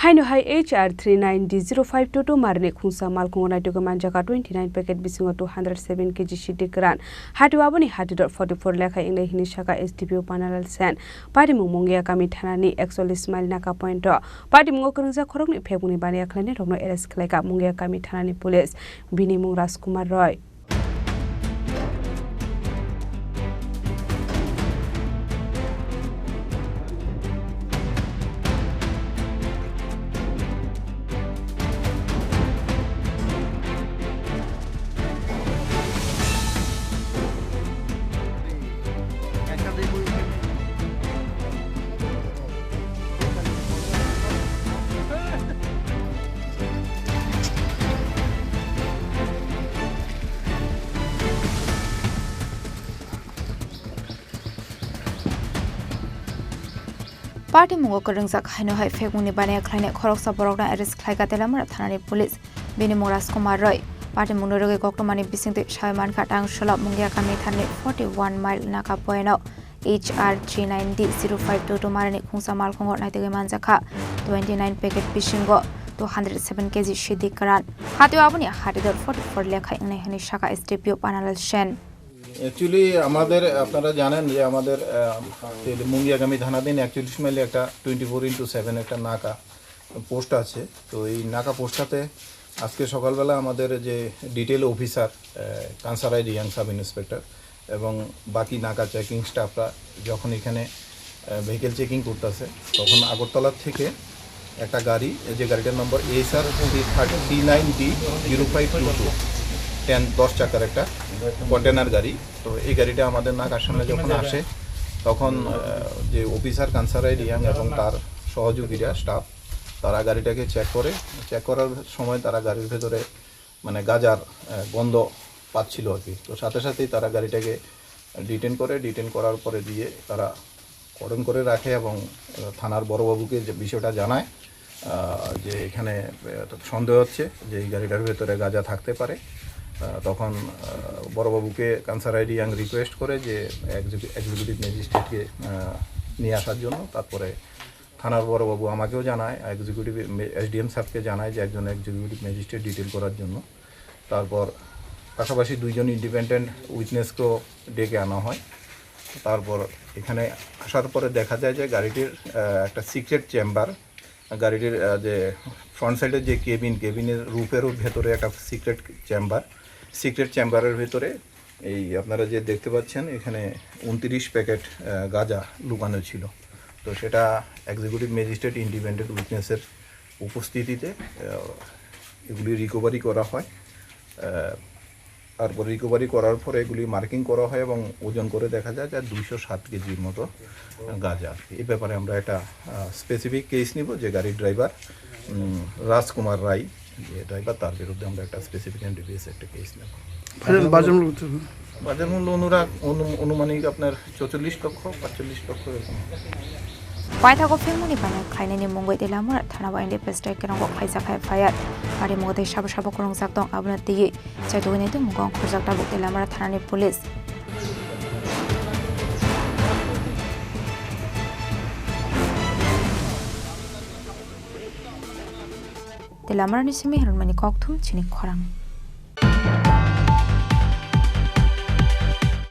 Haino HR39D-0522 Marini Khungsa Malkhungo Naitugwi Manjakha 29 packet Bisingo 207 kg Siddi Kwran Hatiwaboni Hati.44 lekha ingle hini shaka SDPO panel sen Party Mungia kami thanani 41 mile naka point Party Mungo Khurangsa Khorang phebuni bani akhlane rogno arrest khlaika Mungia kami thanani police Bini Mung Rajkumar Roy Party Mungo Khurang Haino phebuni bani akhlane Khoroksa borokna arrest khlaika telamara thanani police Bini Mung Rajkumar Roy Party Munoroge Goktomani Bisingo Shaiman Khatang Shola Mungia kami thani 41 mile naka poino HR39D-0522 Marini Khungsa Malkhungo Naitugwi Manjakha 29 packet Bisingo 207 kg Siddi Kwran Hatiwaboni Hati.44 lekha ingle hini shaka SDPO panel sen Actually, আমাদের আপনারা জানেন যে আমাদের মুঙ্গিয়াগামী থানাধীন 41 মাইলে একটা 24/7 একটা নাকা পোস্ট আছে তো এই নাকা পোস্টটাতে আজকে সকালবেলা আমাদের যে detail officer Kansarai Reang sub inspector এবং বাকি নাকা চেকিং স্টাফরা যখন এখানে ভেহিকল চেকিং করতেছে তখন আগরতলা থেকে একটা গাড়ি যে গাড়িটার নম্বর HR39D-0522 10 চাকার একটা কন্টেনার গাড়ি তো এই গাড়িটা আমাদের নাকার সামনে যখন আসে তখন যে অফিসার কানসারাই রিয়াং এবং তার সহযোগীরা স্টাফ তারা গাড়িটাকে চেক করার সময় তারা গাড়ির ভেতরে মানে গাজার গন্ধ পাচ্ছিল আর কি তো সাথে সাথেই তারা গাড়িটাকে ডিটেন করার পরে দিয়ে তারা কর্ডন করে রাখে এবং থানার বড়বাবুকে যে বিষয়টা জানায় যে এখানে সন্দেহ হচ্ছে যে এই গাড়িটার ভেতরে গাঁজা থাকতে পারে তখন বড়বাবুকে কানসারাই রিয়াং রিকোয়েস্ট করে যে এক্সিকিউটিভ ম্যাজিস্ট্রেটকে নিয়ে আসার জন্য তারপরে থানার বড়বাবু আমাকেও জানায় এক্সিকিউটিভ এসডিএম সাহেবকে জানায় যে একজন এক্সিকিউটিভ ম্যাজিস্ট্রেট ডিটেল করার জন্য তারপর পাশাপাশি দুইজন ইন্ডিপেন্ডেন্ট উইটনেসকেও ডেকে আনা হয় তারপর এখানে আসার পরে দেখা যায় যে গাড়িটির একটা সিক্রেট চেম্বার গাড়িটির যে ফ্রন্ট সাইডের যে কেবিনের রুফেরও ভেতরে একটা সিক্রেট চেম্বারের ভেতরে এই আপনারা যে দেখতে পাচ্ছেন এখানে 29 প্যাকেট গাঁজা লুকানো ছিল তো সেটা এক্সিকিউটিভ ম্যাজিস্ট্রেট ইন্ডিপেন্ডেন্ট উইটনেসের উপস্থিতিতে এগুলি রিকভারি করা হয় তারপর রিকভারি করার পরে এগুলি মার্কিং করা হয় এবং ওজন করে দেখা যায় যে 207 কেজির মতো গাঁজা এই ব্যাপারে আমরা একটা স্পেসিফিক কেস নিব যে গাড়ির ড্রাইভার রাজকুমার রায় যে ড্রাইভার তার বিরুদ্ধে আমরা একটা স্পেসিফিক এনডিপিএস একটা কেস নেব বাজার মূল্য অনুমানিক আপনার 44 লক্ষ 45 লক্ষ এরকম Paithago phemuni bani khainani mungoi telamara thanaba inde pesta kerangko khaijak fire ari mugode sabo khorongsak tong abna tigi chaitugini tu mugong khorjak ta buk telamara thanani police telamara ni simi harmani kokthum chini Khorang